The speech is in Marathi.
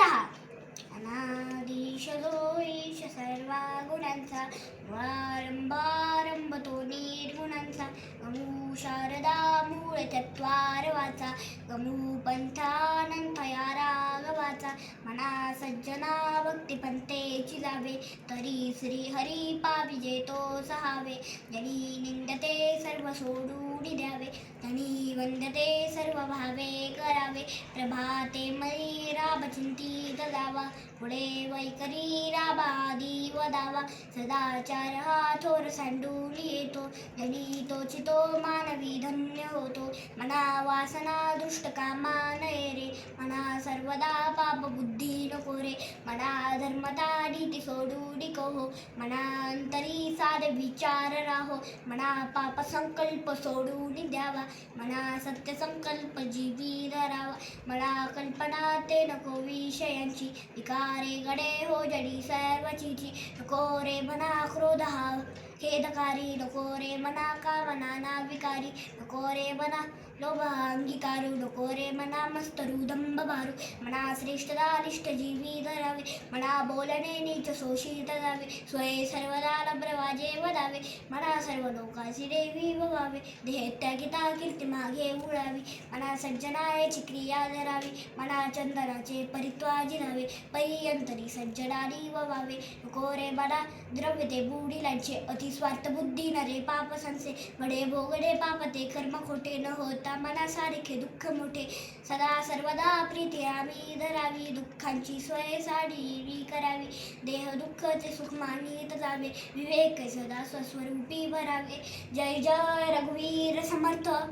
स्वतः अनादीश जो ईश सर्व गुणांचा आरंभ तो निर्गुणांचा गमू शारदा मूळ तत्वारवाचा गमू पंथानंत या राघवाचा मना सज्जना भक्ती पंथेची जावे तरी श्री हरी पाविजे तो सहावे जनी निंदते सर्व सोडून द्यावे धनी वंदते सर्व भावे करावे प्रभाते मयी राब चिंतित जावा पुढे वैकरी राबादी वदावा सदाचार हा थोर सांडून येतो जनी तोचितो मानवी धन्य होतो मना वासना दृष्ट कामा नये रे मना सर्वदा पाप बुद्धी नको रे मना धर्मता नीती सोडून हो मना अंतरी साधे विचार राहो मना पाप संकल्प सोडून द्यावा मना सत्य संकल्प जीवी धरावा मला कल्पना ते नको विषयांची विकारे गडे हो जडी सर्वचीची नको रे मना क्रोध हा खेदकारी नको रे मना कामना ना विकारी नको रे मना लोभ अंगीकारू नको रे मना मस्तरू दंभ मारू मना श्रेष्ठता निष्ठ जीवी धरावे मना बोलणे नीच शोषित जावे स्वये सर्वदा नम्रवाजे वदावे मना सर्व लोकांची देवी भवावे देह त्यागिता कीर्ती मागे उडावी मना सज्जनाची क्रिया धरावी मना चंदनाचे परित्वा जिरावे पर्यंतरी सज्जनानी ववावे नको रे मना द्रव्य ते बुडिलांचे अतिस्वार्थ बुद्धी न रे पाप संसे बडे भोगडे पाप ते कर्म खोटे न होता मना सारखे दुःख मोठे सदा सर्वदा प्रीती आम्ही धरावी दुःखांची सोय साडी करावी देह दुःख ते सुख मानित जावे विवेक सदा स्वस्वरूपी भरावे जय जय रघुवीर समर्थ